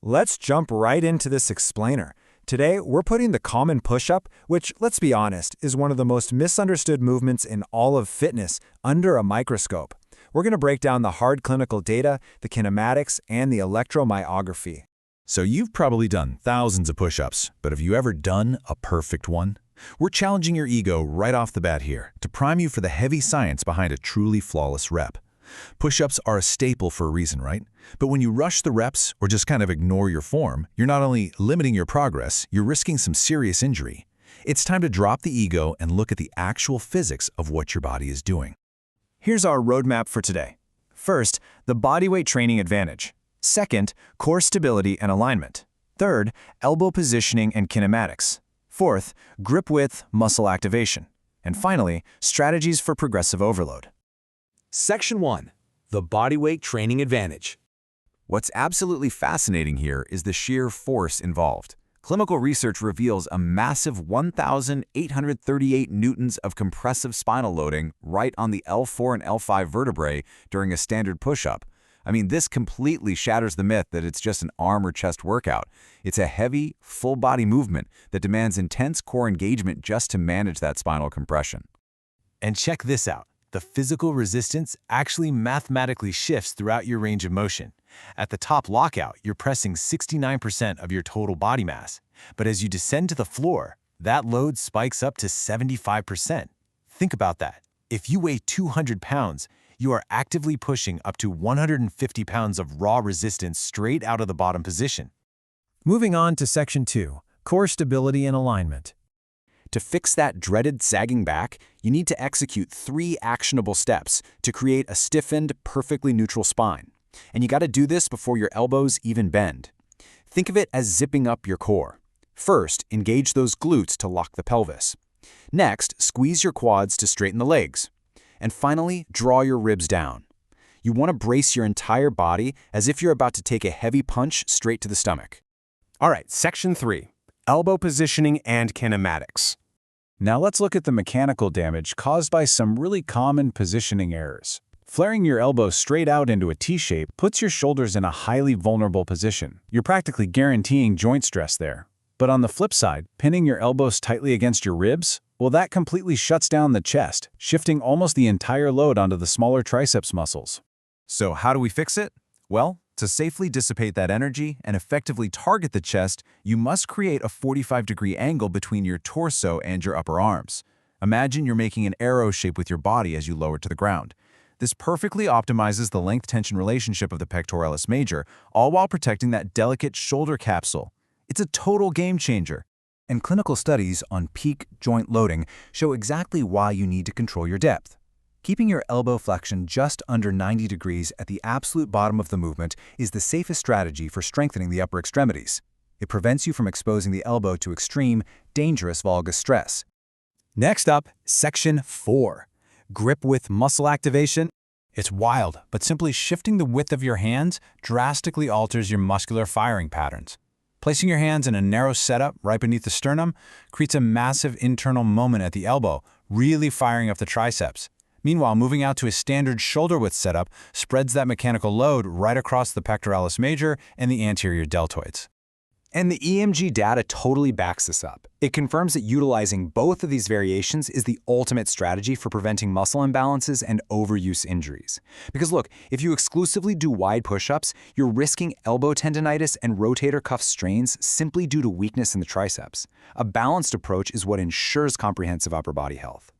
Let's jump right into this explainer. Today, we're putting the common push-up, which, let's be honest, is one of the most misunderstood movements in all of fitness, under a microscope. We're going to break down the hard clinical data, the kinematics, and the electromyography. So you've probably done thousands of push-ups, but have you ever done a perfect one? We're challenging your ego right off the bat here to prime you for the heavy science behind a truly flawless rep. Push-ups are a staple for a reason, right? But when you rush the reps or just kind of ignore your form, you're not only limiting your progress, you're risking some serious injury. It's time to drop the ego and look at the actual physics of what your body is doing. Here's our roadmap for today. First, the bodyweight training advantage. Second, core stability and alignment. Third, elbow positioning and kinematics. Fourth, grip width, muscle activation. And finally, strategies for progressive overload. Section 1. The bodyweight training advantage. What's absolutely fascinating here is the sheer force involved. Clinical research reveals a massive 1,838 newtons of compressive spinal loading right on the L4 and L5 vertebrae during a standard push-up. I mean, this completely shatters the myth that it's just an arm or chest workout. It's a heavy, full-body movement that demands intense core engagement just to manage that spinal compression. And check this out. The physical resistance actually mathematically shifts throughout your range of motion. At the top lockout, you're pressing 69% of your total body mass. But as you descend to the floor, that load spikes up to 75%. Think about that. If you weigh 200 pounds, you are actively pushing up to 150 pounds of raw resistance straight out of the bottom position. Moving on to Section 2, core stability and alignment. To fix that dreaded sagging back, you need to execute 3 actionable steps to create a stiffened, perfectly neutral spine. And you got to do this before your elbows even bend. Think of it as zipping up your core. First, engage those glutes to lock the pelvis. Next, squeeze your quads to straighten the legs. And finally, draw your ribs down. You want to brace your entire body as if you're about to take a heavy punch straight to the stomach. All right, Section 3. Elbow positioning and kinematics. Now let's look at the mechanical damage caused by some really common positioning errors. Flaring your elbow straight out into a T-shape puts your shoulders in a highly vulnerable position. You're practically guaranteeing joint stress there. But on the flip side, pinning your elbows tightly against your ribs, well, that completely shuts down the chest, shifting almost the entire load onto the smaller triceps muscles. So how do we fix it? Well, to safely dissipate that energy and effectively target the chest, you must create a 45-degree angle between your torso and your upper arms. Imagine you're making an arrow shape with your body as you lower to the ground. This perfectly optimizes the length-tension relationship of the pectoralis major, all while protecting that delicate shoulder capsule. It's a total game changer. And clinical studies on peak joint loading show exactly why you need to control your depth. Keeping your elbow flexion just under 90 degrees at the absolute bottom of the movement is the safest strategy for strengthening the upper extremities. It prevents you from exposing the elbow to extreme, dangerous valgus stress. Next up, Section 4. Grip width muscle activation. It's wild, but simply shifting the width of your hands drastically alters your muscular firing patterns. Placing your hands in a narrow setup right beneath the sternum creates a massive internal moment at the elbow, really firing up the triceps. Meanwhile, moving out to a standard shoulder width setup spreads that mechanical load right across the pectoralis major and the anterior deltoids. And the EMG data totally backs this up. It confirms that utilizing both of these variations is the ultimate strategy for preventing muscle imbalances and overuse injuries. Because look, if you exclusively do wide push-ups, you're risking elbow tendinitis and rotator cuff strains simply due to weakness in the triceps. A balanced approach is what ensures comprehensive upper body health.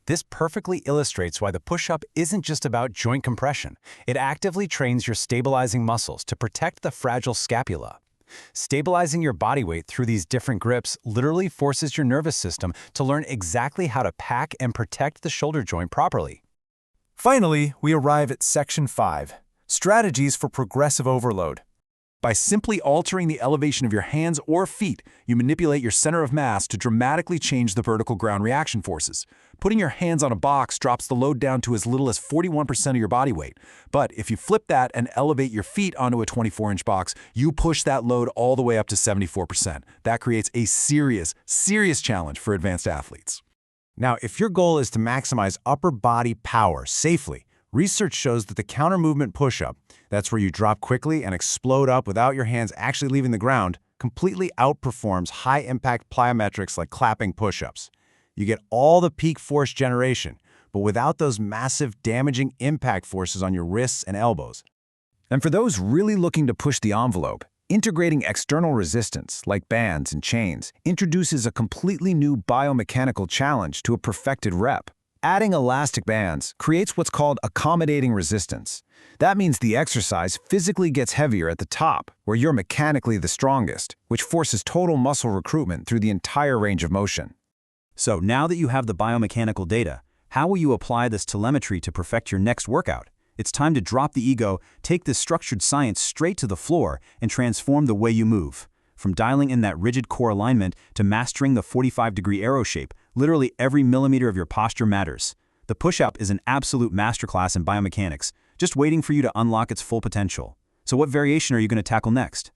This perfectly illustrates why the push-up isn't just about joint compression. It actively trains your stabilizing muscles to protect the fragile scapula. Stabilizing your body weight through these different grips literally forces your nervous system to learn exactly how to pack and protect the shoulder joint properly. Finally, we arrive at Section 5, strategies for progressive overload. By simply altering the elevation of your hands or feet, you manipulate your center of mass to dramatically change the vertical ground reaction forces. Putting your hands on a box drops the load down to as little as 41% of your body weight. But if you flip that and elevate your feet onto a 24-inch box, you push that load all the way up to 74%. That creates a serious challenge for advanced athletes. Now, if your goal is to maximize upper body power safely, Research shows that the counter-movement push-up, that's where you drop quickly and explode up without your hands actually leaving the ground, completely outperforms high-impact plyometrics like clapping push-ups. You get all the peak force generation, but without those massive damaging impact forces on your wrists and elbows. And for those really looking to push the envelope, integrating external resistance, like bands and chains, introduces a completely new biomechanical challenge to a perfected rep. Adding elastic bands creates what's called accommodating resistance. That means the exercise physically gets heavier at the top, where you're mechanically the strongest, which forces total muscle recruitment through the entire range of motion. So now that you have the biomechanical data, how will you apply this telemetry to perfect your next workout? It's time to drop the ego, take this structured science straight to the floor, and transform the way you move. From dialing in that rigid core alignment to mastering the 45-degree arrow shape, literally every millimeter of your posture matters. The push-up is an absolute masterclass in biomechanics, just waiting for you to unlock its full potential. So what variation are you going to tackle next?